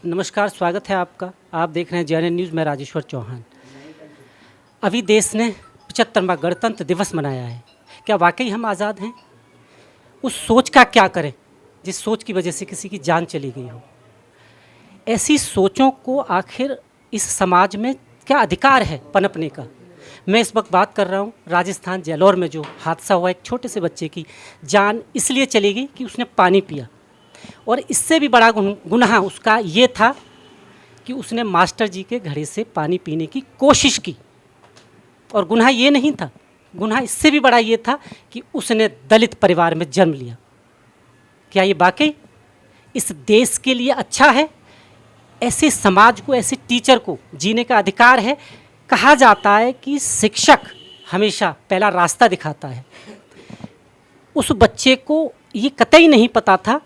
नमस्कार, स्वागत है आपका। आप देख रहे हैं JNN न्यूज़। मैं राजेश्वर चौहान। अभी देश ने 75वां गणतंत्र दिवस मनाया है। क्या वाकई हम आज़ाद हैं? उस सोच का क्या करें जिस सोच की वजह से किसी की जान चली गई हो? ऐसी सोचों को आखिर इस समाज में क्या अधिकार है पनपने का? मैं इस वक्त बात कर रहा हूँ राजस्थान जालौर में जो हादसा हुआ, एक छोटे से बच्चे की जान इसलिए चली गई कि उसने पानी पिया। और इससे भी बड़ा गुनाह उसका ये था कि उसने मास्टर जी के घड़े से पानी पीने की कोशिश की। और गुनाह ये नहीं था, गुनाह इससे भी बड़ा ये था कि उसने दलित परिवार में जन्म लिया। क्या ये वाकई इस देश के लिए अच्छा है? ऐसे समाज को, ऐसे टीचर को जीने का अधिकार है? कहा जाता है कि शिक्षक हमेशा पहला रास्ता दिखाता है। उस बच्चे को ये कतई नहीं पता था।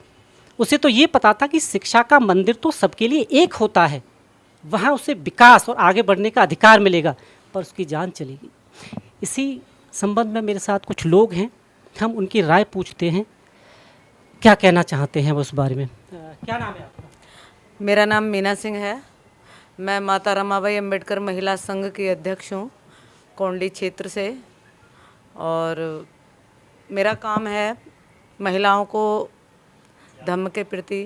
उसे तो ये पता था कि शिक्षा का मंदिर तो सबके लिए एक होता है, वहाँ उसे विकास और आगे बढ़ने का अधिकार मिलेगा, पर उसकी जान चलेगी। इसी संबंध में मेरे साथ कुछ लोग हैं, हम उनकी राय पूछते हैं, क्या कहना चाहते हैं वो उस बारे में। क्या नाम है आपका? मेरा नाम मीना सिंह है। मैं माता रमाबाई अंबेडकर महिला संघ की अध्यक्ष हूँ, कोंडी क्षेत्र से। और मेरा काम है महिलाओं को धर्म के प्रति,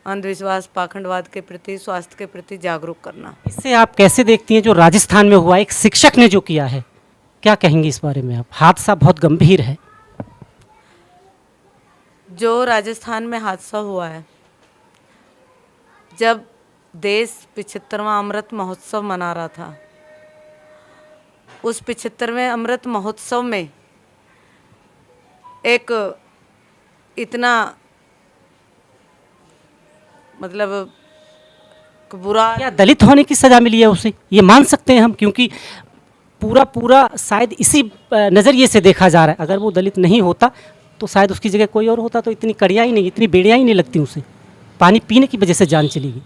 अंधविश्वास, पाखंडवाद के प्रति, स्वास्थ्य के प्रति जागरूक करना। इससे आप कैसे देखती हैं जो राजस्थान में हुआ, एक शिक्षक ने जो किया है, क्या कहेंगी इस बारे में आप? हादसा बहुत गंभीर है। जो राजस्थान में हादसा हुआ है, जब देश 75वां अमृत महोत्सव मना रहा था, उस 75वें अमृत महोत्सव में एक इतना मतलब बुरा, क्या दलित होने की सज़ा मिली है उसे, ये मान सकते हैं हम? क्योंकि पूरा शायद इसी नज़रिए से देखा जा रहा है। अगर वो दलित नहीं होता तो शायद उसकी जगह कोई और होता तो इतनी कड़ियाँ ही नहीं, इतनी बेड़ियाँ ही नहीं लगती उसे। पानी पीने की वजह से जान चली गई।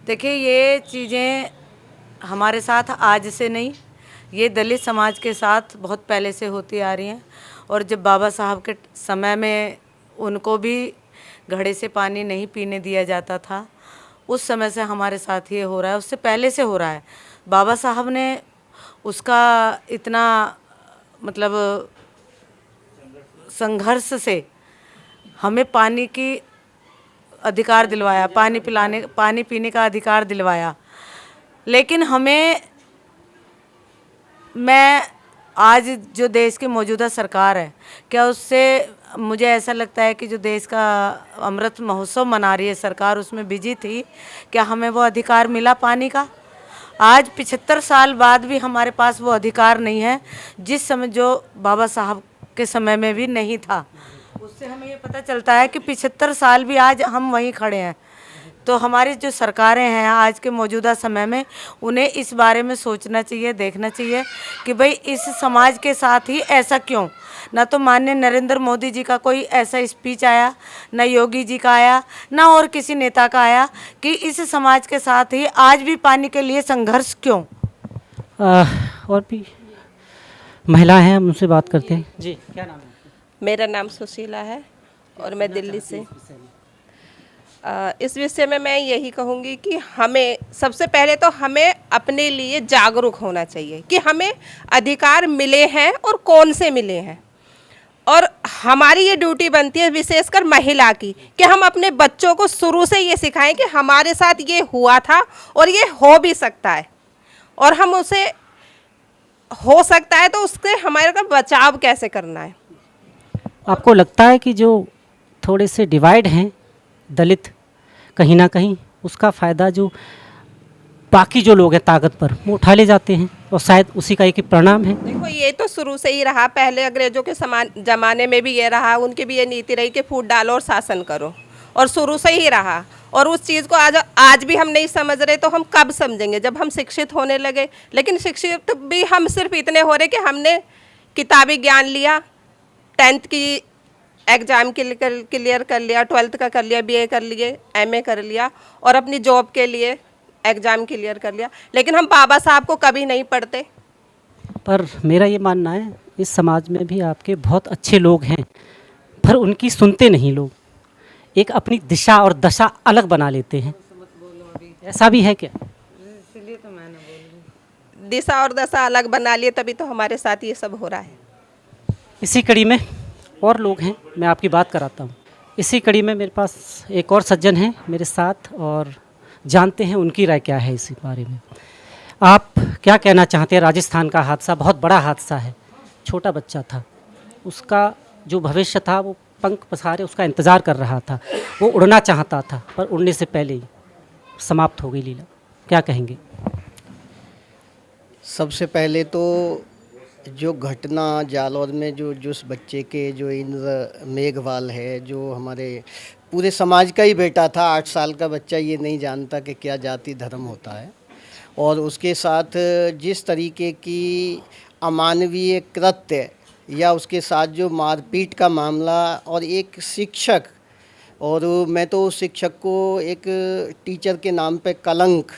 देखिए, ये चीज़ें हमारे साथ आज से नहीं, ये दलित समाज के साथ बहुत पहले से होती आ रही हैं। और जब बाबा साहब के समय में उनको भी घड़े से पानी नहीं पीने दिया जाता था, उस समय से हमारे साथ ये हो रहा है, उससे पहले से हो रहा है। बाबा साहब ने उसका इतना मतलब संघर्ष से हमें पानी की अधिकार दिलवाया, पानी पीने का अधिकार दिलवाया। लेकिन मैं आज जो देश की मौजूदा सरकार है, क्या उससे मुझे ऐसा लगता है कि जो देश का अमृत महोत्सव मना रही है सरकार, उसमें बिजी थी? क्या हमें वो अधिकार मिला पानी का? आज 75 साल बाद भी हमारे पास वो अधिकार नहीं है, जिस समय जो बाबा साहब के समय में भी नहीं था। उससे हमें ये पता चलता है कि 75 साल भी आज हम वहीं खड़े हैं। तो हमारी जो सरकारें हैं आज के मौजूदा समय में, उन्हें इस बारे में सोचना चाहिए, देखना चाहिए कि भाई इस समाज के साथ ही ऐसा क्यों? ना तो माननीय नरेंद्र मोदी जी का कोई ऐसा स्पीच आया, ना योगी जी का आया, ना और किसी नेता का आया कि इस समाज के साथ ही आज भी पानी के लिए संघर्ष क्यों? और भी महिला हैं, हम उनसे बात करते हैं। जी, क्या नाम है? मेरा नाम सुशीला है और मैं दिल्ली से। इस विषय में मैं यही कहूँगी कि हमें सबसे पहले तो हमें अपने लिए जागरूक होना चाहिए कि हमें अधिकार मिले हैं और कौन से मिले हैं। और हमारी ये ड्यूटी बनती है विशेषकर महिला की कि हम अपने बच्चों को शुरू से ये सिखाएं कि हमारे साथ ये हुआ था और ये हो भी सकता है, और हम उसे हो सकता है तो उससे हमारे का बचाव कैसे करना है। आपको लगता है कि जो थोड़े से डिवाइड हैं दलित, कहीं ना कहीं उसका फ़ायदा जो बाकी जो लोग हैं ताकत पर, वो उठा ले जाते हैं, और शायद उसी का एक परिणाम है? देखो, ये तो शुरू से ही रहा, पहले अंग्रेजों के ज़माने में भी ये रहा, उनकी भी ये नीति रही कि फूट डालो और शासन करो, और शुरू से ही रहा। और उस चीज़ को आज भी हम नहीं समझ रहे, तो हम कब समझेंगे? जब हम शिक्षित होने लगे। लेकिन शिक्षित भी हम सिर्फ इतने हो रहे कि हमने किताबी ज्ञान लिया, 10th की एग्ज़ाम क्लियर कर लिया, 12th का कर लिया, BA कर लिए, MA कर लिया, और अपनी जॉब के लिए एग्ज़ाम क्लियर कर लिया, लेकिन हम बाबा साहब को कभी नहीं पढ़ते। पर मेरा ये मानना है, इस समाज में भी आपके बहुत अच्छे लोग हैं, पर उनकी सुनते नहीं लोग। एक अपनी दिशा और दशा अलग बना लेते हैं, ऐसा भी है क्या? दिशा और दशा अलग बना लिए तभी तो हमारे साथ ये सब हो रहा है। इसी कड़ी में और लोग हैं, मैं आपकी बात कराता हूँ। इसी कड़ी में मेरे पास एक और सज्जन हैं मेरे साथ और जानते हैं उनकी राय क्या है इसी बारे में। आप क्या कहना चाहते हैं? राजस्थान का हादसा बहुत बड़ा हादसा है, छोटा बच्चा था, उसका जो भविष्य था वो पंख पसारे उसका इंतज़ार कर रहा था, वो उड़ना चाहता था पर उड़ने से पहले ही समाप्त हो गई लीला। क्या कहेंगे? सबसे पहले तो जो घटना जालौर में जो जिस बच्चे के जो इंद्र मेघवाल है, जो हमारे पूरे समाज का ही बेटा था, 8 साल का बच्चा ये नहीं जानता कि क्या जाति धर्म होता है, और उसके साथ जिस तरीके की अमानवीय कृत्य या उसके साथ जो मारपीट का मामला, और एक शिक्षक, और मैं तो उस शिक्षक को एक टीचर के नाम पे कलंक,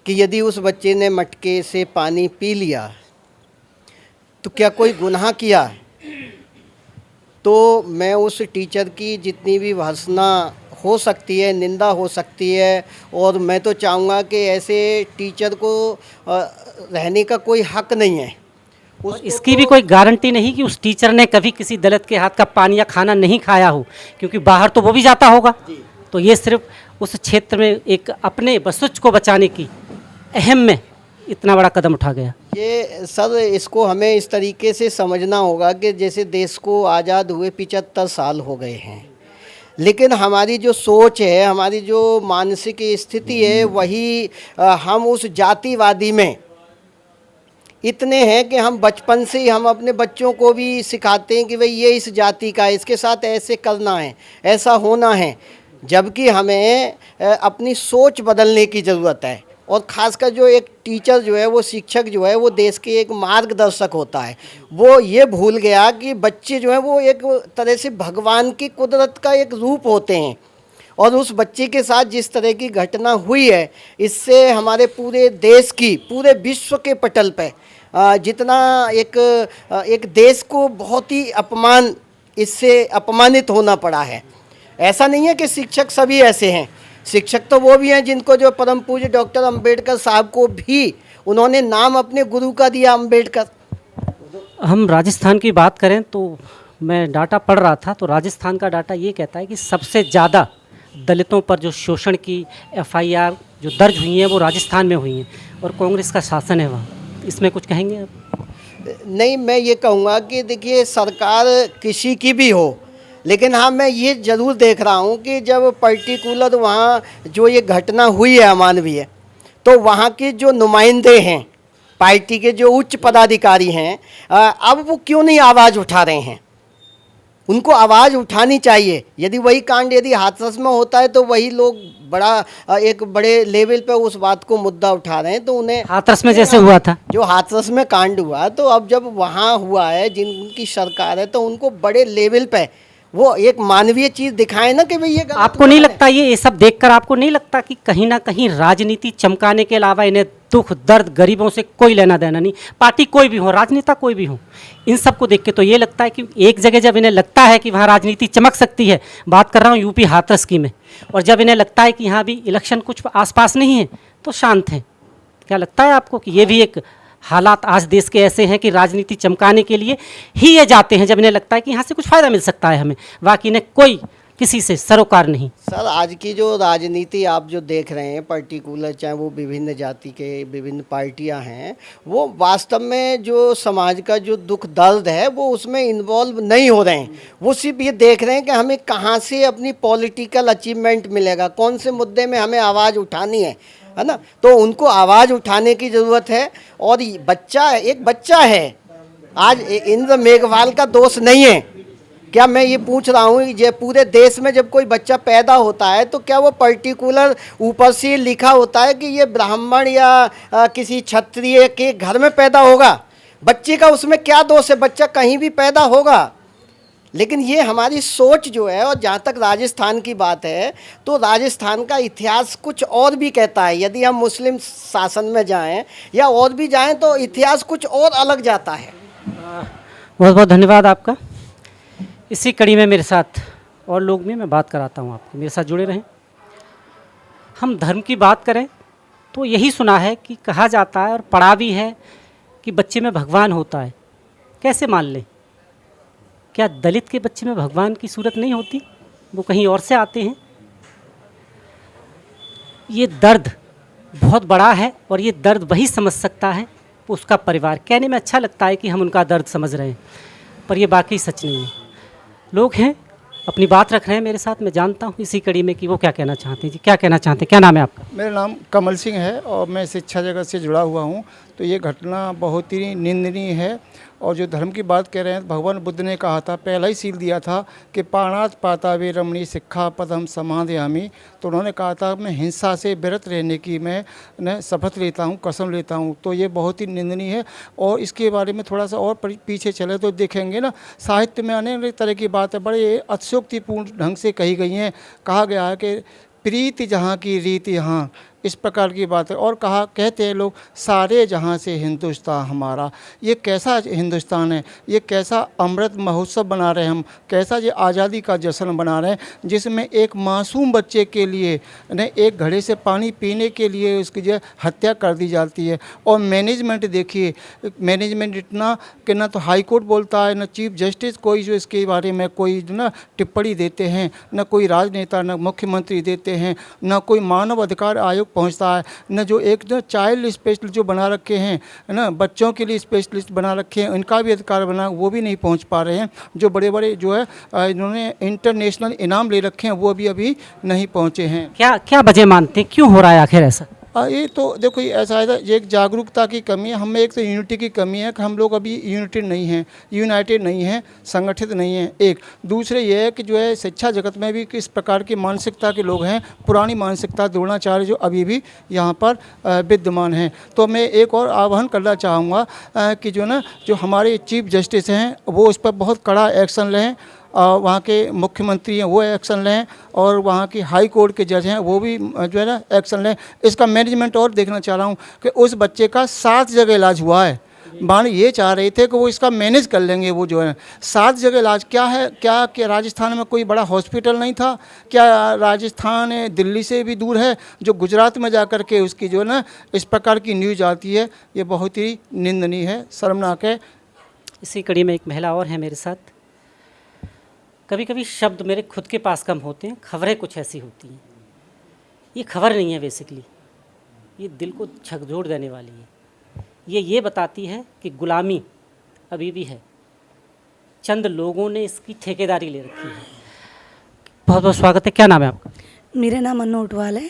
कि यदि उस बच्चे ने मटके से पानी पी लिया तो क्या कोई गुनाह किया है? तो मैं उस टीचर की जितनी भी भर्त्सना हो सकती है, निंदा हो सकती है, और मैं तो चाहूँगा कि ऐसे टीचर को रहने का कोई हक नहीं है। और इसकी भी कोई गारंटी नहीं कि उस टीचर ने कभी किसी दलित के हाथ का पानी या खाना नहीं खाया हो, क्योंकि बाहर तो वो भी जाता होगा। तो ये सिर्फ उस क्षेत्र में एक अपने बसुच को बचाने की अहम में इतना बड़ा कदम उठा गया। ये सर, इसको हमें इस तरीके से समझना होगा कि जैसे देश को आज़ाद हुए 75 साल हो गए हैं, लेकिन हमारी जो सोच है, हमारी जो मानसिक स्थिति है, वही हम उस जातिवादी में इतने हैं कि हम बचपन से ही हम अपने बच्चों को भी सिखाते हैं कि भाई ये इस जाति का है, इसके साथ ऐसे करना है, ऐसा होना है, जबकि हमें अपनी सोच बदलने की ज़रूरत है। और ख़ासकर जो एक टीचर जो है, वो शिक्षक जो है, वो देश के एक मार्गदर्शक होता है। वो ये भूल गया कि बच्चे जो है वो एक तरह से भगवान की कुदरत का एक रूप होते हैं, और उस बच्चे के साथ जिस तरह की घटना हुई है, इससे हमारे पूरे देश की, पूरे विश्व के पटल पे जितना एक देश को बहुत ही इससे अपमानित होना पड़ा है। ऐसा नहीं है कि शिक्षक सभी ऐसे हैं, शिक्षक तो वो भी हैं जिनको जो परम पूज्य डॉक्टर अंबेडकर साहब को भी उन्होंने नाम अपने गुरु का दिया, अंबेडकर। हम राजस्थान की बात करें तो मैं डाटा पढ़ रहा था, तो राजस्थान का डाटा ये कहता है कि सबसे ज़्यादा दलितों पर जो शोषण की FIR जो दर्ज हुई हैं वो राजस्थान में हुई हैं, और कांग्रेस का शासन है वहाँ। इसमें कुछ कहेंगे आप? नहीं, मैं ये कहूँगा कि देखिए, सरकार किसी की भी हो, लेकिन हाँ, मैं ये ज़रूर देख रहा हूँ कि जब पर्टिकुलर वहाँ जो ये घटना हुई है अमानवीय, तो वहाँ के जो नुमाइंदे हैं, पार्टी के जो उच्च पदाधिकारी हैं, अब वो क्यों नहीं आवाज़ उठा रहे हैं? उनको आवाज़ उठानी चाहिए। यदि वही कांड यदि हाथरस में होता है तो वही लोग एक बड़े लेवल पे उस बात को मुद्दा उठा रहे हैं, तो उन्हें हाथरस में जैसे हुआ था, जो हाथरस में कांड हुआ, तो अब जब वहाँ हुआ है जिनकी सरकार है, तो उनको बड़े लेवल पे वो एक मानवीय चीज़ दिखाए ना कि भाई ये गलत आपको नहीं लगता ये सब देखकर आपको नहीं लगता कि कहीं ना कहीं राजनीति चमकाने के अलावा इन्हें दुख दर्द गरीबों से कोई लेना देना नहीं? पार्टी कोई भी हो, राजनेता कोई भी हो, इन सब को देख के तो ये लगता है कि एक जगह जब इन्हें लगता है कि वहाँ राजनीति चमक सकती है, बात कर रहा हूँ यूपी हाथरस की में, और जब इन्हें लगता है कि यहाँ भी इलेक्शन कुछ आसपास नहीं है तो शांत हैं। क्या लगता है आपको कि ये भी एक हालात आज देश के ऐसे हैं कि राजनीति चमकाने के लिए ही ये जाते हैं जब इन्हें लगता है कि यहाँ से कुछ फ़ायदा मिल सकता है हमें, बाकी इन्हें कोई किसी से सरोकार नहीं? सर, आज की जो राजनीति आप जो देख रहे हैं पर्टिकुलर, चाहे वो विभिन्न जाति के विभिन्न पार्टियां हैं, वो वास्तव में जो समाज का जो दुख दर्द है वो उसमें इन्वॉल्व नहीं हो रहे हैं। वो सिर्फ ये देख रहे हैं कि हमें कहाँ से अपनी पॉलिटिकल अचीवमेंट मिलेगा, कौन से मुद्दे में हमें आवाज़ उठानी है ना? तो उनको आवाज़ उठाने की ज़रूरत है। और एक बच्चा है, आज इंद्र मेघवाल का दोष नहीं है। क्या मैं ये पूछ रहा हूँ, ये पूरे देश में जब कोई बच्चा पैदा होता है तो क्या वो पर्टिकुलर ऊपर से लिखा होता है कि ये ब्राह्मण या किसी क्षत्रिय के घर में पैदा होगा? बच्चे का उसमें क्या दोष है? बच्चा कहीं भी पैदा होगा। लेकिन ये हमारी सोच जो है, और जहाँ तक राजस्थान की बात है तो राजस्थान का इतिहास कुछ और भी कहता है। यदि हम मुस्लिम शासन में जाएं या और भी जाएं तो इतिहास कुछ और अलग जाता है। बहुत बहुत धन्यवाद आपका। इसी कड़ी में मेरे साथ और लोग भी, मैं बात कराता हूँ आपको, मेरे साथ जुड़े रहें। हम धर्म की बात करें तो यही सुना है कि कहा जाता है और पढ़ा भी है कि बच्चे में भगवान होता है। कैसे मान लें? क्या दलित के बच्चे में भगवान की सूरत नहीं होती? वो कहीं और से आते हैं। ये दर्द बहुत बड़ा है और ये दर्द वही समझ सकता है, उसका परिवार। कहने में अच्छा लगता है कि हम उनका दर्द समझ रहे हैं, पर ये वाकई सच नहीं है। लोग हैं, अपनी बात रख रहे हैं मेरे साथ। मैं जानता हूँ इसी कड़ी में कि वो क्या कहना चाहते हैं। जी, क्या कहना चाहते हैं? क्या नाम है आपका? मेरा नाम कमल सिंह है और मैं शिक्षा जगत से जुड़ा हुआ हूँ। तो ये घटना बहुत ही निंदनीय है। और जो धर्म की बात कह रहे हैं, भगवान बुद्ध ने कहा था, पहला ही सील दिया था कि पाणात पाता वे रमणी शिक्षा पदम समादयामी। तो उन्होंने कहा था मैं हिंसा से विरत रहने की मैं शपथ लेता हूँ, कसम लेता हूँ। तो ये बहुत ही निंदनीय है। और इसके बारे में थोड़ा सा और पीछे चले तो देखेंगे ना, साहित्य में अनेक तरह की बातें बड़े अतिशयोक्तिपूर्ण ढंग से कही गई हैं। कहा गया है कि प्रीति जहाँ की रीति यहाँ, इस प्रकार की बात है। और कहते हैं लोग, सारे जहाँ से हिंदुस्तान हमारा। ये कैसा हिंदुस्तान है? ये कैसा अमृत महोत्सव बना रहे हैं हम, कैसा ये आज़ादी का जश्न बना रहे हैं, जिसमें एक मासूम बच्चे के लिए ने एक घड़े से पानी पीने के लिए उसकी जो हत्या कर दी जाती है। और मैनेजमेंट देखिए, मैनेजमेंट इतना कि ना तो हाई कोर्ट बोलता है, ना चीफ जस्टिस कोई जो इसके बारे में कोई ना टिप्पणी देते हैं, ना कोई राजनेता, ना मुख्यमंत्री देते हैं, ना कोई मानव अधिकार आयोग पहुंचता है, न जो एक जो चाइल्ड स्पेशलिस्ट जो बना रखे हैं ना, बच्चों के लिए स्पेशलिस्ट बना रखे हैं, इनका भी अधिकार बना, वो भी नहीं पहुंच पा रहे हैं। जो बड़े बड़े जो है इन्होंने इंटरनेशनल इनाम ले रखे हैं, वो भी अभी नहीं पहुंचे हैं। क्या क्या वजह मानते हैं, क्यों हो रहा है आखिर ऐसा? ये तो देखो, ऐसा है, ये एक जागरूकता की कमी है। हमें एक तो यूनिटी की कमी है कि हम लोग अभी यूनाइटेड नहीं हैं, संगठित नहीं हैं। एक दूसरे ये है कि जो है शिक्षा जगत में भी किस प्रकार की मानसिकता के लोग हैं, पुरानी मानसिकता द्रोणाचार्य जो अभी भी यहाँ पर विद्यमान हैं। तो मैं एक और आह्वान करना चाहूँगा कि जो ना, जो हमारे चीफ जस्टिस हैं वो उस पर बहुत कड़ा एक्शन लें। वहाँ के मुख्यमंत्री हैं वो एक्शन लें, और वहाँ की हाई कोर्ट के जज हैं वो भी जो है ना एक्शन लें। इसका मैनेजमेंट और देखना चाह रहा हूँ कि उस बच्चे का 7 जगह इलाज हुआ है। मान ये चाह रहे थे कि वो इसका मैनेज कर लेंगे, वो जो है 7 जगह इलाज। क्या है, क्या राजस्थान में कोई बड़ा हॉस्पिटल नहीं था? क्या राजस्थान दिल्ली से भी दूर है जो गुजरात में जा कर के उसकी जो है ना इस प्रकार की न्यूज़ आती है? ये बहुत ही निंदनीय है, शर्मनाक है। इसी कड़ी में एक महिला और है मेरे साथ। कभी कभी शब्द मेरे खुद के पास कम होते हैं, खबरें कुछ ऐसी होती हैं। ये खबर नहीं है बेसिकली, ये दिल को झकझोर देने वाली है। ये बताती है कि गुलामी अभी भी है, चंद लोगों ने इसकी ठेकेदारी ले रखी है। बहुत बहुत स्वागत है। क्या नाम है आपका? मेरा नाम अनु उटवाल है।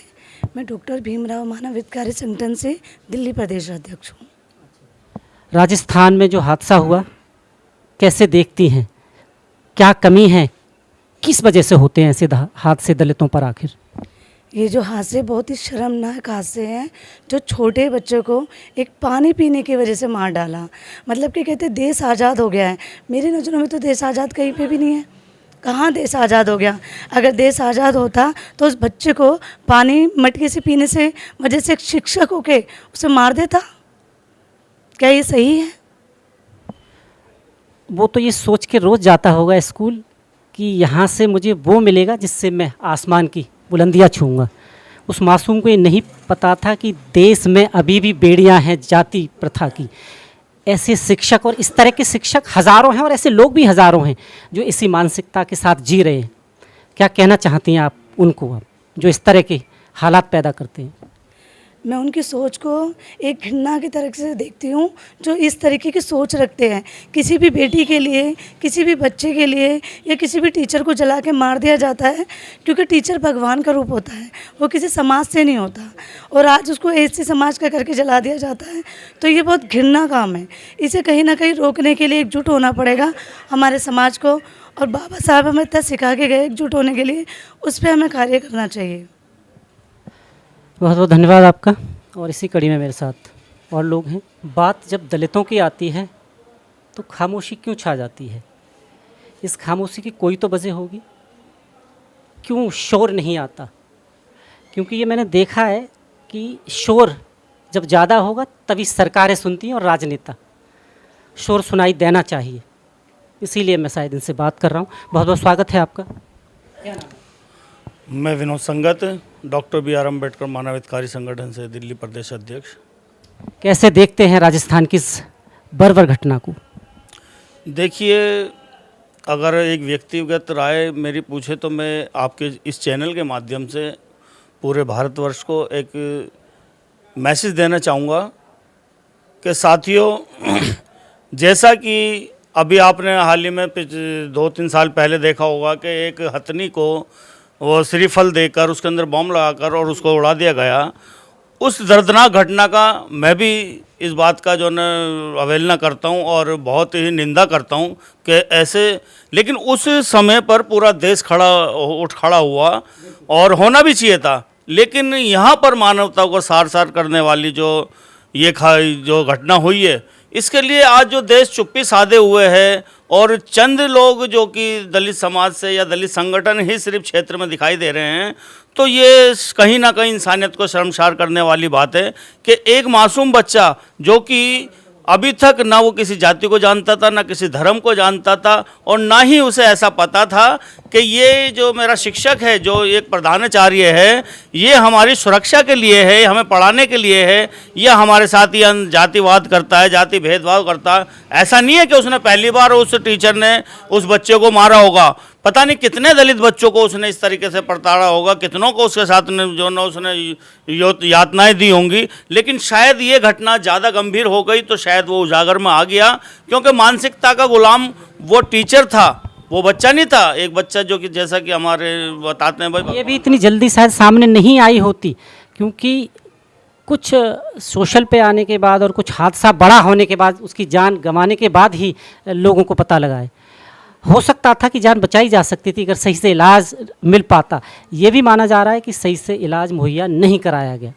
मैं डॉक्टर भीमराव मानव हितकारी संगठन से दिल्ली प्रदेश अध्यक्ष हूँ। राजस्थान में जो हादसा हुआ, कैसे देखती हैं? क्या कमी है? किस वजह से होते हैं ऐसे हादसे दलितों पर आखिर? ये जो हादसे बहुत ही शर्मनाक हादसे हैं, जो छोटे बच्चों को एक पानी पीने की वजह से मार डाला। मतलब कि कहते देश आज़ाद हो गया है। मेरी नज़रों में तो देश आज़ाद कहीं पे भी नहीं है। कहाँ देश आज़ाद हो गया? अगर देश आज़ाद होता तो उस बच्चे को पानी मटके से पीने से वजह से एक शिक्षक होके उसे मार देता? क्या ये सही है? वो तो ये सोच के रोज़ जाता होगा स्कूल कि यहाँ से मुझे वो मिलेगा जिससे मैं आसमान की बुलंदियाँ छूँगा। उस मासूम को ये नहीं पता था कि देश में अभी भी बेड़ियाँ हैं जाति प्रथा की। ऐसे शिक्षक और इस तरह के शिक्षक हज़ारों हैं, और ऐसे लोग भी हज़ारों हैं जो इसी मानसिकता के साथ जी रहे हैं। क्या कहना चाहती हैं आप उनको, आप जो इस तरह के हालात पैदा करते हैं? मैं उनकी सोच को एक घृणा की तरह से देखती हूँ, जो इस तरीके की सोच रखते हैं। किसी भी बेटी के लिए, किसी भी बच्चे के लिए, या किसी भी टीचर को जला के मार दिया जाता है, क्योंकि टीचर भगवान का रूप होता है, वो किसी समाज से नहीं होता। और आज उसको ऐसे समाज का करके जला दिया जाता है, तो ये बहुत घृणा काम है। इसे कहीं ना कहीं रोकने के लिए एकजुट होना पड़ेगा हमारे समाज को। और बाबा साहब हमें इतना सिखा के गए एकजुट होने के लिए, उस पर हमें कार्य करना चाहिए। बहुत बहुत धन्यवाद आपका। और इसी कड़ी में मेरे साथ और लोग हैं। बात जब दलितों की आती है तो खामोशी क्यों छा जाती है? इस खामोशी की कोई तो वजह होगी। क्यों शोर नहीं आता? क्योंकि ये मैंने देखा है कि शोर जब ज़्यादा होगा तभी सरकारें सुनती हैं और राजनेता। शोर सुनाई देना चाहिए, इसीलिए मैं शायद इनसे बात कर रहा हूँ। बहुत बहुत स्वागत है आपका। मैं विनोद संगत, डॉक्टर बी.आर. अम्बेडकर मानवाधिकारी संगठन से दिल्ली प्रदेश अध्यक्ष। कैसे देखते हैं राजस्थान की इस बर्बर घटना को? देखिए, अगर एक व्यक्तिगत राय मेरी पूछे तो मैं आपके इस चैनल के माध्यम से पूरे भारतवर्ष को एक मैसेज देना चाहूँगा कि साथियों, जैसा कि अभी आपने हाल ही में 2-3 साल पहले देखा होगा कि एक हथनी को वो श्रीफल देकर उसके अंदर बम लगाकर और उसको उड़ा दिया गया, उस दर्दनाक घटना का मैं भी इस बात का जो है अवहेलना करता हूं और बहुत ही निंदा करता हूं कि ऐसे, लेकिन उस समय पर पूरा देश उठ खड़ा हुआ और होना भी चाहिए था। लेकिन यहाँ पर मानवता को सार सार करने वाली जो जो घटना हुई है, इसके लिए आज जो देश चुप्पी साधे हुए है और चंद लोग जो कि दलित समाज से या दलित संगठन ही सिर्फ क्षेत्र में दिखाई दे रहे हैं, तो ये कहीं ना कहीं इंसानियत को शर्मसार करने वाली बात है कि एक मासूम बच्चा जो कि अभी तक ना वो किसी जाति को जानता था, ना किसी धर्म को जानता था, और ना ही उसे ऐसा पता था कि ये जो मेरा शिक्षक है, जो एक प्रधानाचार्य है, ये हमारी सुरक्षा के लिए है, हमें पढ़ाने के लिए है, या हमारे साथ ही जातिवाद करता है, जाति भेदभाव करता है। ऐसा नहीं है कि उसने पहली बार उस टीचर ने उस बच्चे को मारा होगा, पता नहीं कितने दलित बच्चों को उसने इस तरीके से प्रताड़ा होगा, कितनों को उसके साथ जो ना उसने यातनाएं दी होंगी। लेकिन शायद ये घटना ज़्यादा गंभीर हो गई तो शायद वो उजागर में आ गया, क्योंकि मानसिकता का गुलाम वो टीचर था, वो बच्चा नहीं था। एक बच्चा जो कि जैसा कि हमारे बताते हैं भाई, ये भी इतनी जल्दी शायद सामने नहीं आई होती, क्योंकि कुछ सोशल पे आने के बाद और कुछ हादसा बड़ा होने के बाद, उसकी जान गंवाने के बाद ही लोगों को पता लगा है। हो सकता था कि जान बचाई जा सकती थी अगर सही से इलाज मिल पाता। ये भी माना जा रहा है कि सही से इलाज मुहैया नहीं कराया गया।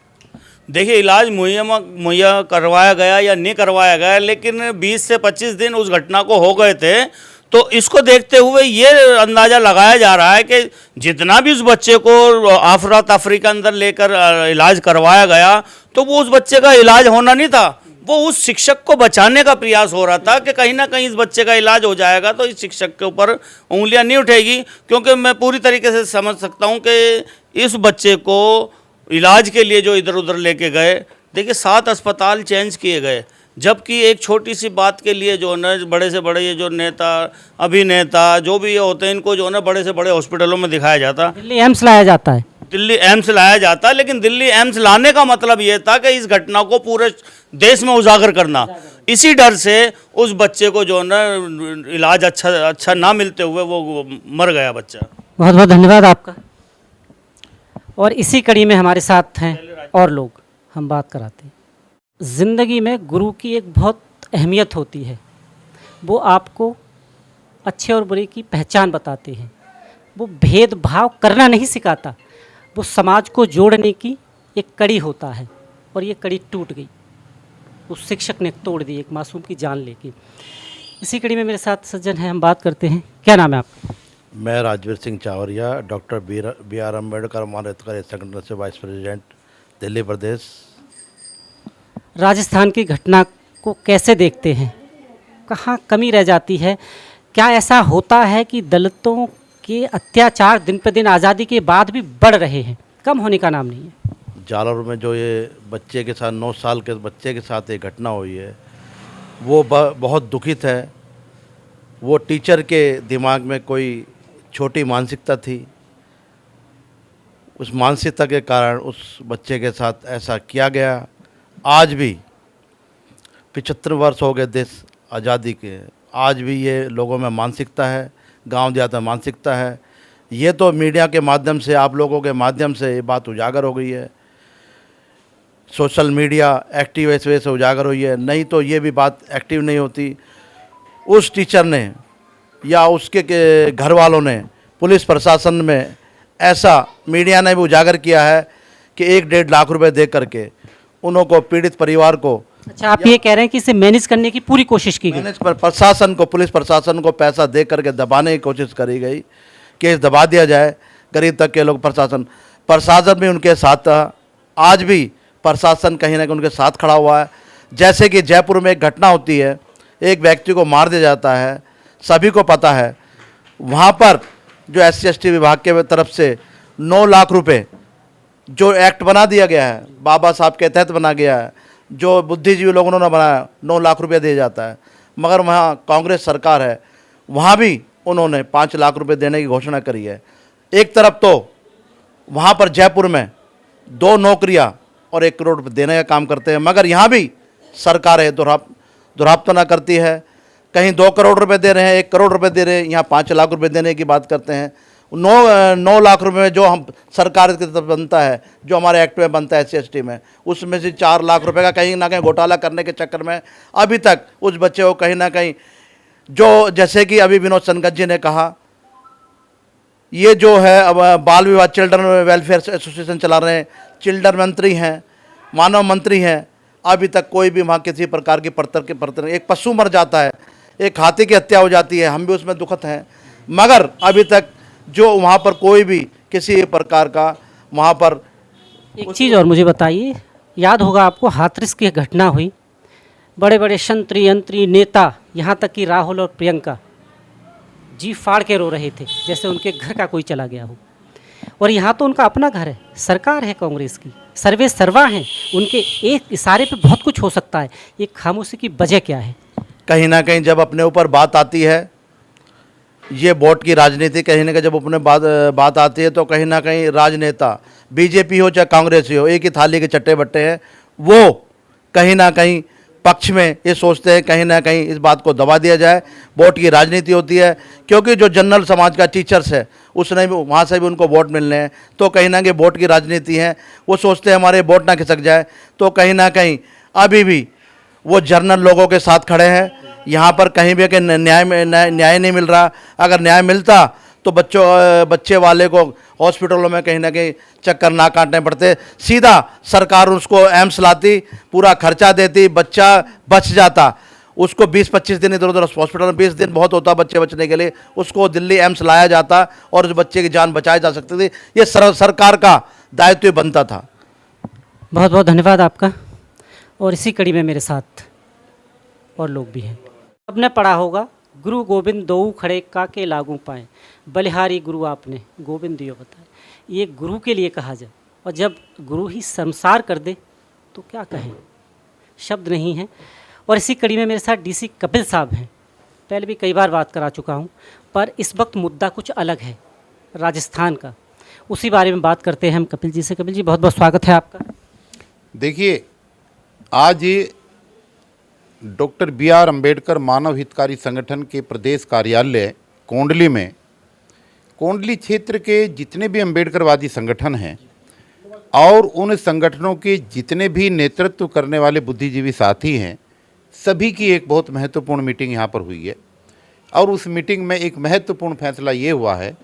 देखिए, इलाज मुहैया करवाया गया या नहीं करवाया गया, लेकिन 20 से 25 दिन उस घटना को हो गए थे। तो इसको देखते हुए ये अंदाज़ा लगाया जा रहा है कि जितना भी उस बच्चे को अफरा तफरी के अंदर लेकर इलाज करवाया गया, तो वो उस बच्चे का इलाज होना नहीं था, वो उस शिक्षक को बचाने का प्रयास हो रहा था कि कहीं ना कहीं इस बच्चे का इलाज हो जाएगा तो इस शिक्षक के ऊपर उंगलियां नहीं उठेगी। क्योंकि मैं पूरी तरीके से समझ सकता हूं कि इस बच्चे को इलाज के लिए जो इधर उधर लेके गए, देखिए 7 अस्पताल चेंज किए गए, जबकि एक छोटी सी बात के लिए जो है बड़े से बड़े ये जो नेता अभिनेता जो भी ये होते हैं, इनको जो है बड़े से बड़े हॉस्पिटलों में दिखाया जाता, दिल्ली एम्स लाया जाता है, दिल्ली एम्स लाया जाता। लेकिन दिल्ली एम्स लाने का मतलब ये था कि इस घटना को पूरे देश में उजागर करना। इसी डर से उस बच्चे को जो ना इलाज अच्छा ना मिलते हुए वो मर गया बच्चा। बहुत बहुत धन्यवाद आपका। और इसी कड़ी में हमारे साथ हैं और लोग, हम बात कराते हैं। ज़िंदगी में गुरु की एक बहुत अहमियत होती है, वो आपको अच्छे और बुरे की पहचान बताते हैं। वो भेदभाव करना नहीं सिखाता, वो समाज को जोड़ने की एक कड़ी होता है, और ये कड़ी टूट गई। उस शिक्षक ने तोड़ दी एक मासूम की जान लेके। इसी कड़ी में मेरे साथ सज्जन हैं, हम बात करते हैं। क्या नाम है आपका? मैं राजवीर सिंह चावरिया, डॉक्टर बी.आर. अम्बेडकर मानवाधिकारी संगठन से वाइस प्रेसिडेंट, दिल्ली प्रदेश। राजस्थान की घटना को कैसे देखते हैं? कहाँ कमी रह जाती है? क्या ऐसा होता है कि दलितों के अत्याचार दिन पर दिन आज़ादी के बाद भी बढ़ रहे हैं, कम होने का नाम नहीं है? जालौर में जो ये बच्चे के साथ 9 साल के बच्चे के साथ एक घटना हुई है, वो बहुत दुखित है। वो टीचर के दिमाग में कोई छोटी मानसिकता थी, उस मानसिकता के कारण उस बच्चे के साथ ऐसा किया गया। आज भी 75 वर्ष हो गए देश आज़ादी के, आज भी ये लोगों में मानसिकता है, गांव देहात में मानसिकता है। ये तो मीडिया के माध्यम से, आप लोगों के माध्यम से ये बात उजागर हो गई है, सोशल मीडिया एक्टिव इस वजह से उजागर हुई है, नहीं तो ये भी बात एक्टिव नहीं होती। उस टीचर ने या उसके घर वालों ने, पुलिस प्रशासन में ऐसा मीडिया ने भी उजागर किया है कि 1-1.5 लाख रुपए दे करके उनको, पीड़ित परिवार को। अच्छा, आप ये कह रहे हैं कि इसे मैनेज करने की पूरी कोशिश की गई? मैनेज पर प्रशासन को, पुलिस प्रशासन को पैसा दे करके दबाने की कोशिश करी गई, केस दबा दिया जाए, गरीब तक के लोग। प्रशासन भी उनके साथ था, आज भी प्रशासन कहीं ना कहीं उनके साथ खड़ा हुआ है। जैसे कि जयपुर में एक घटना होती है, एक व्यक्ति को मार दिया जाता है, सभी को पता है, वहाँ पर जो SC/ST विभाग के तरफ से 9 लाख रुपए जो एक्ट बना दिया गया है, बाबा साहब के तहत बना गया है, जो बुद्धिजीवी लोगों ने बनाया, 9 लाख रुपया दिया जाता है। मगर वहाँ कांग्रेस सरकार है, वहाँ भी उन्होंने 5 लाख रुपए देने की घोषणा करी है। एक तरफ तो वहाँ पर जयपुर में 2 नौकरियाँ और 1 करोड़ रुपये देने का काम करते हैं, मगर यहाँ भी सरकार है दुरापतना करती है। कहीं 2 करोड़ रुपए दे रहे हैं, 1 करोड़ रुपए दे रहे हैं, यहाँ 5 लाख रुपए देने की बात करते हैं। 9 लाख रुपए में जो हम सरकार की तरफ बनता है, जो हमारे एक्ट में बनता है SC/ST में, उसमें से 4 लाख रुपए का कहीं ना कहीं घोटाला करने के चक्कर में अभी तक उस बच्चे को कहीं ना कहीं, जो जैसे कि अभी विनोद सनगत जी ने कहा, ये जो है अब बाल विवाह चिल्ड्रन वेलफेयर एसोसिएशन चला रहे हैं, चिल्ड्रन मंत्री हैं, मानव मंत्री हैं, अभी तक कोई भी वहाँ किसी प्रकार की परतर एक पशु मर जाता है, एक हाथी की हत्या हो जाती है, हम भी उसमें दुखद हैं, मगर अभी तक जो वहाँ पर कोई भी किसी प्रकार का वहाँ पर। एक चीज़ और मुझे बताइए, याद होगा आपको हाथरस की घटना हुई, बड़े बड़े संतरी यंत्री नेता, यहाँ तक कि राहुल और प्रियंका जी फाड़ के रो रहे थे जैसे उनके घर का कोई चला गया हो। और यहाँ तो उनका अपना घर है, सरकार है कांग्रेस की, सर्वे सर्वा हैं, उनके एक इशारे पे बहुत कुछ हो सकता है। ये खामोशी की वजह क्या है? कहीं ना कहीं जब अपने ऊपर बात आती है, ये वोट की राजनीति, कहीं ना कहीं जब अपने बात आती है तो कहीं ना कहीं राजनेता, बीजेपी हो चाहे कांग्रेस हो, एक ही थाली के चट्टे बट्टे हैं। वो कहीं ना कहीं पक्ष में ये सोचते हैं कहीं ना कहीं इस बात को दबा दिया जाए। वोट की राजनीति होती है, क्योंकि जो जनरल समाज का टीचर्स है उसने भी वहाँ से भी उनको वोट मिलने हैं, तो कहीं ना कहीं वोट की राजनीति है। वो सोचते हैं हमारे वोट ना खिसक जाए, तो कहीं ना कहीं अभी भी वो जर्नल लोगों के साथ खड़े हैं। यहाँ पर कहीं भी कि न्याय नहीं मिल रहा। अगर न्याय मिलता तो बच्चे वाले को हॉस्पिटलों में कहीं ना कहीं चक्कर ना काटने पड़ते, सीधा सरकार उसको एम्स लाती, पूरा खर्चा देती, बच्चा बच जाता। उसको 20-25 दिन इधर उधर हॉस्पिटल में, 20 दिन बहुत होता बच्चे बचने के लिए, उसको दिल्ली एम्स लाया जाता और उस बच्चे की जान बचाई जा सकती थी। ये सरकार का दायित्व बनता था। बहुत बहुत धन्यवाद आपका। और इसी कड़ी में मेरे साथ और लोग भी हैं। सबने पढ़ा होगा, गुरु गोविंद दोऊ खड़े काके लागू पाए, बलिहारी गुरु आपने गोविंद दियो बताए। ये गुरु के लिए कहा जाए, और जब गुरु ही संसार कर दे तो क्या कहें, शब्द नहीं है। और इसी कड़ी में मेरे साथ DC कपिल साहब हैं। पहले भी कई बार बात करा चुका हूँ, पर इस वक्त मुद्दा कुछ अलग है, राजस्थान का। उसी बारे में बात करते हैं हम कपिल जी से। कपिल जी, बहुत बहुत स्वागत है आपका। देखिए, आज डॉक्टर BR अम्बेडकर मानव हितकारी संगठन के प्रदेश कार्यालय कोंडली में, कोंडली क्षेत्र के जितने भी अम्बेडकरवादी संगठन हैं और उन संगठनों के जितने भी नेतृत्व करने वाले बुद्धिजीवी साथी हैं, सभी की एक बहुत महत्वपूर्ण मीटिंग यहाँ पर हुई है। और उस मीटिंग में एक महत्वपूर्ण फैसला ये हुआ है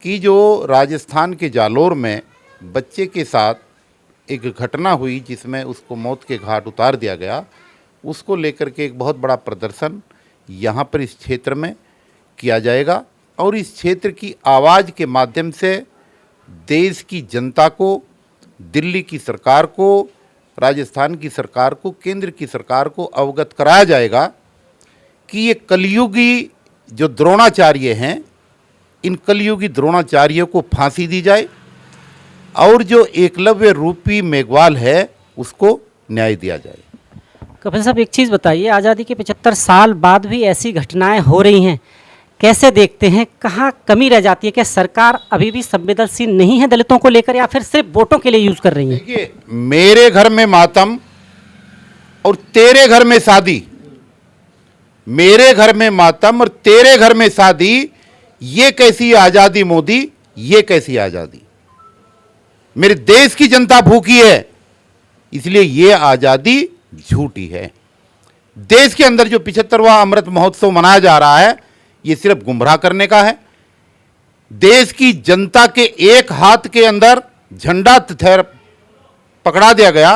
कि जो राजस्थान के जालोर में बच्चे के साथ एक घटना हुई जिसमें उसको मौत के घाट उतार दिया गया, उसको लेकर के एक बहुत बड़ा प्रदर्शन यहाँ पर इस क्षेत्र में किया जाएगा। और इस क्षेत्र की आवाज़ के माध्यम से देश की जनता को, दिल्ली की सरकार को, राजस्थान की सरकार को, केंद्र की सरकार को अवगत कराया जाएगा कि ये कलयुगी जो द्रोणाचार्य हैं, इन कलयुगी द्रोणाचार्यों को फांसी दी जाए और जो एकलव्य रूपी मेघवाल है उसको न्याय दिया जाए। कपिल साहब, एक चीज़ बताइए, आज़ादी के 75 साल बाद भी ऐसी घटनाएं हो रही हैं, कैसे देखते हैं? कहाँ कमी रह जाती है? क्या सरकार अभी भी संवेदनशील नहीं है दलितों को लेकर, या फिर सिर्फ वोटों के लिए यूज कर रही है? देखिए, मेरे घर में मातम और तेरे घर में शादी, मेरे घर में मातम और तेरे घर में शादी, ये कैसी आज़ादी मोदी? ये कैसी आज़ादी? मेरे देश की जनता भूखी है, इसलिए ये आज़ादी झूठी है। देश के अंदर जो 75वां अमृत महोत्सव मनाया जा रहा है, ये सिर्फ गुमराह करने का है। देश की जनता के एक हाथ के अंदर झंडा पकड़ा दिया गया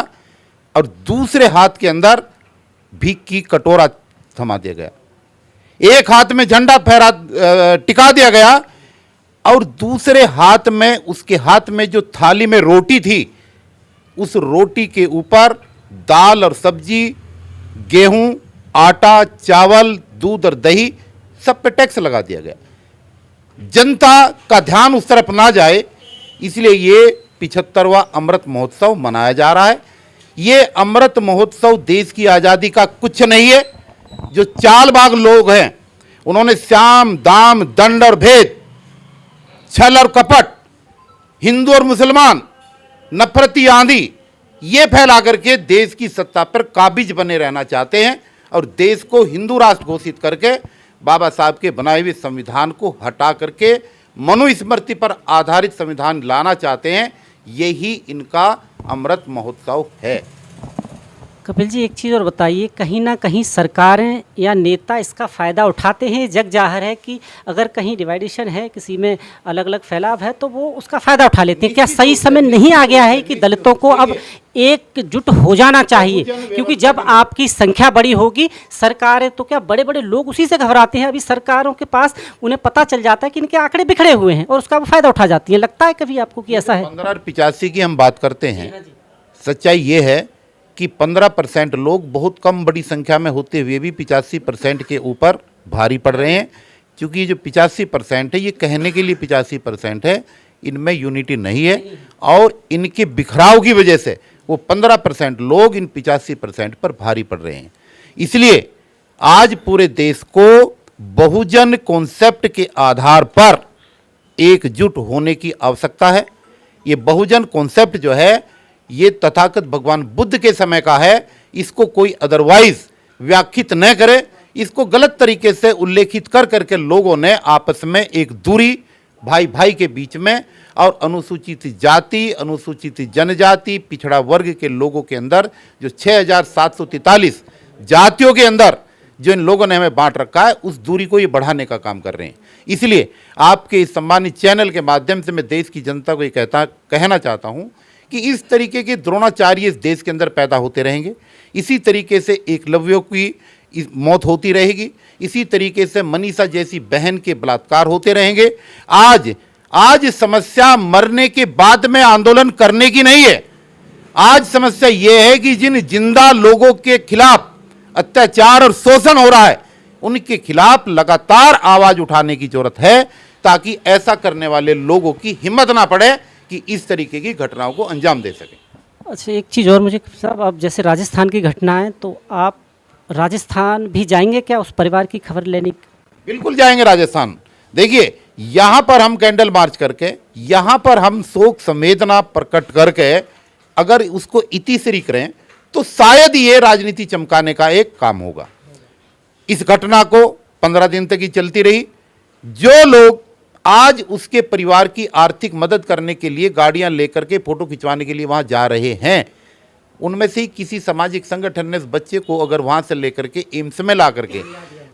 और दूसरे हाथ के अंदर भीख की कटोरा थमा दिया गया। एक हाथ में झंडा टिका दिया गया और दूसरे हाथ में, उसके हाथ में जो थाली में रोटी थी, उस रोटी के ऊपर दाल और सब्जी, गेहूं, आटा, चावल, दूध और दही, सब पे टैक्स लगा दिया गया। जनता का ध्यान उस तरफ ना जाए, इसलिए ये 75वां अमृत महोत्सव मनाया जा रहा है। ये अमृत महोत्सव देश की आज़ादी का कुछ नहीं है। जो चालबाज लोग हैं उन्होंने साम दाम दंड और भेद, छल और कपट, हिंदू और मुसलमान, नफरती आंधी ये फैला करके देश की सत्ता पर काबिज बने रहना चाहते हैं और देश को हिंदू राष्ट्र घोषित करके बाबा साहब के बनाए हुए संविधान को हटा करके मनुस्मृति पर आधारित संविधान लाना चाहते हैं। यही इनका अमृत महोत्सव है। कपिल जी, एक चीज़ और बताइए, कहीं ना कहीं सरकारें या नेता इसका फ़ायदा उठाते हैं। जग जाहिर है कि अगर कहीं डिवाइडेशन है, किसी में अलग अलग फैलाव है, तो वो उसका फ़ायदा उठा लेते हैं। क्या सही समय नहीं आ गया है कि दलितों को अब एकजुट हो जाना चाहिए? क्योंकि जब आपकी संख्या बड़ी होगी, सरकारें तो क्या बड़े बड़े लोग उसी से घबराते हैं। अभी सरकारों के पास उन्हें पता चल जाता है कि इनके आंकड़े बिखरे हुए हैं और उसका वो फ़ायदा उठा जाती हैं। लगता है कभी आपको कि ऐसा है? 1585 की हम बात करते हैं, सच्चाई ये है कि 15% लोग बहुत कम बड़ी संख्या में होते हुए भी 85% के ऊपर भारी पड़ रहे हैं। क्योंकि ये जो 85% है, ये कहने के लिए 85% है, इनमें यूनिटी नहीं है और इनके बिखराव की वजह से वो 15% लोग इन 85% पर भारी पड़ रहे हैं। इसलिए आज पूरे देश को बहुजन कॉन्सेप्ट के आधार पर एकजुट होने की आवश्यकता है। ये बहुजन कॉन्सेप्ट जो है ये तथागत भगवान बुद्ध के समय का है। इसको कोई अदरवाइज व्याख्यात न करे, इसको गलत तरीके से उल्लेखित कर करके लोगों ने आपस में एक दूरी भाई भाई के बीच में और अनुसूचित जाति, अनुसूचित जनजाति, पिछड़ा वर्ग के लोगों के अंदर जो 6743 जातियों के अंदर जो इन लोगों ने हमें बांट रखा है, उस दूरी को ये बढ़ाने का काम कर रहे हैं। इसलिए आपके इस सम्मानित चैनल के माध्यम से मैं देश की जनता को ये कहना चाहता हूँ कि इस तरीके के द्रोणाचार्य इस देश के अंदर पैदा होते रहेंगे। इसी तरीके से एकलव्यों की मौत होती रहेगी। इसी तरीके से मनीषा जैसी बहन के बलात्कार होते रहेंगे। आज समस्या मरने के बाद में आंदोलन करने की नहीं है। आज समस्या यह है कि जिन जिंदा लोगों के खिलाफ अत्याचार और शोषण हो रहा है, उनके खिलाफ लगातार आवाज उठाने की जरूरत है, ताकि ऐसा करने वाले लोगों की हिम्मत ना पड़े कि इस तरीके की घटनाओं को अंजाम दे सके। अच्छा, एक चीज़ और मुझे साहब, अब जैसे राजस्थान की घटना है, तो आप राजस्थान भी जाएंगे क्या उस परिवार की खबर लेने? बिल्कुल जाएंगे राजस्थान। देखिए, यहाँ पर हम कैंडल मार्च करके, यहाँ पर हम शोक संवेदना प्रकट करके अगर उसको इतिश्री करें तो शायद ये राजनीति चमकाने का एक काम होगा। इस घटना को 15 दिन तक ही चलती रही। जो लोग आज उसके परिवार की आर्थिक मदद करने के लिए गाड़ियां लेकर के फोटो खिंचवाने के लिए वहां जा रहे हैं, उनमें से ही किसी सामाजिक संगठन ने इस बच्चे को अगर वहां से लेकर के एम्स में ला करके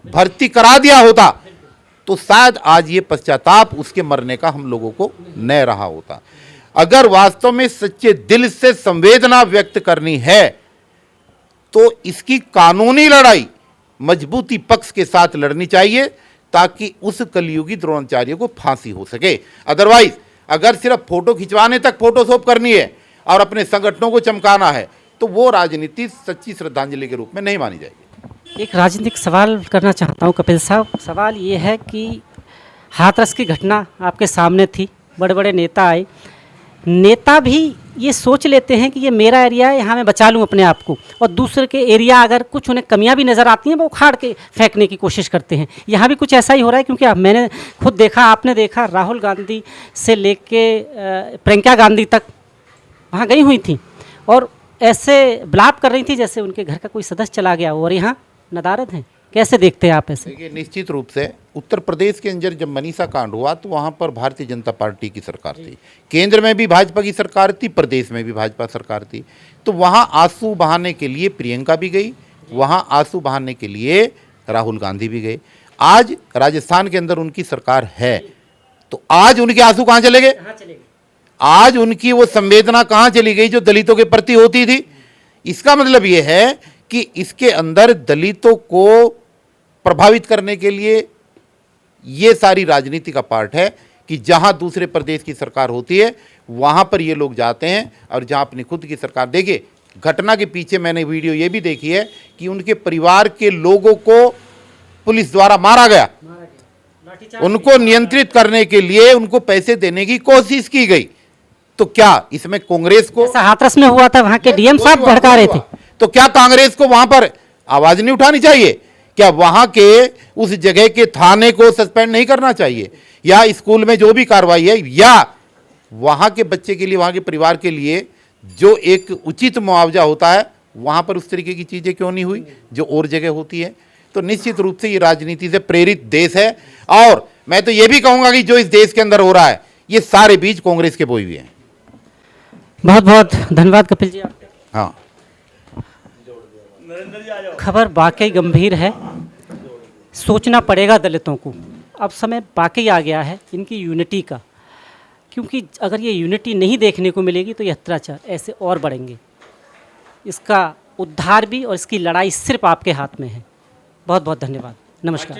भर्ती करा दिया होता, तो शायद आज ये पश्चाताप उसके मरने का हम लोगों को न रहा होता। अगर वास्तव में सच्चे दिल से संवेदना व्यक्त करनी है तो इसकी कानूनी लड़ाई मजबूती पक्ष के साथ लड़नी चाहिए, ताकि उस कलयुगी द्रोणाचार्य को फांसी हो सके। अदरवाइज अगर सिर्फ फोटो खिंचवाने तक फोटोशॉप करनी है और अपने संगठनों को चमकाना है, तो वो राजनीति सच्ची श्रद्धांजलि के रूप में नहीं मानी जाएगी। एक राजनीतिक सवाल करना चाहता हूँ कपिल साहब। सवाल ये है कि हाथरस की घटना आपके सामने थी, बड़े बड़े नेता आए, नेता भी ये सोच लेते हैं कि ये मेरा एरिया है, यहाँ मैं बचा लूँ अपने आप को, और दूसरे के एरिया अगर कुछ उन्हें कमियां भी नज़र आती हैं वो उखाड़ के फेंकने की कोशिश करते हैं। यहाँ भी कुछ ऐसा ही हो रहा है, क्योंकि मैंने खुद देखा, आपने देखा, राहुल गांधी से लेके प्रियंका गांधी तक वहाँ गई हुई थी और ऐसे ब्लाप कर रही थी जैसे उनके घर का कोई सदस्य चला गया हो, और यहाँ नदारद हैं। कैसे देखते हैं आप ऐसे? देखिए, निश्चित रूप से उत्तर प्रदेश के अंदर जब मनीषा कांड हुआ तो वहाँ पर भारतीय जनता पार्टी की सरकार थी, केंद्र में भी भाजपा की सरकार थी, प्रदेश में भी भाजपा सरकार थी। तो वहाँ आंसू बहाने के लिए प्रियंका भी गई, वहाँ आंसू बहाने के लिए राहुल गांधी भी गए। आज राजस्थान के अंदर उनकी सरकार है, तो आज उनके आंसू कहाँ चले गए? आज उनकी वो संवेदना कहाँ चली गई जो दलितों के प्रति होती थी? इसका मतलब ये है कि इसके अंदर दलितों को प्रभावित करने के लिए ये सारी राजनीति का पार्ट है कि जहां दूसरे प्रदेश की सरकार होती है वहां पर ये लोग जाते हैं, और जहां अपनी खुद की सरकार। देखिए, घटना के पीछे मैंने वीडियो ये भी देखी है कि उनके परिवार के लोगों को पुलिस द्वारा मारा गया, उनको नियंत्रित करने के लिए उनको पैसे देने की कोशिश की गई। तो क्या इसमें कांग्रेस को, ऐसा हाथरस में हुआ था, वहाँ के डीएम साहब भड़का रहे थे। तो क्या कांग्रेस को वहां पर आवाज नहीं उठानी चाहिए? क्या वहां के उस जगह के थाने को सस्पेंड नहीं करना चाहिए? या स्कूल में जो भी कार्रवाई है, या वहां के बच्चे के लिए, वहां के परिवार के लिए जो एक उचित मुआवजा होता है, वहां पर उस तरीके की चीजें क्यों नहीं हुई जो और जगह होती है? तो निश्चित रूप से ये राजनीति से प्रेरित देश है। और मैं तो ये भी कहूंगा कि जो इस देश के अंदर हो रहा है, ये सारे बीज कांग्रेस के बोए हुए हैं। बहुत बहुत धन्यवाद कपिल जी आपके। हाँ, खबर वाकई गंभीर है, सोचना पड़ेगा दलितों को। अब समय वाकई आ गया है इनकी यूनिटी का, क्योंकि अगर ये यूनिटी नहीं देखने को मिलेगी तो ये अत्याचार ऐसे और बढ़ेंगे। इसका उद्धार भी और इसकी लड़ाई सिर्फ आपके हाथ में है। बहुत बहुत धन्यवाद, नमस्कार।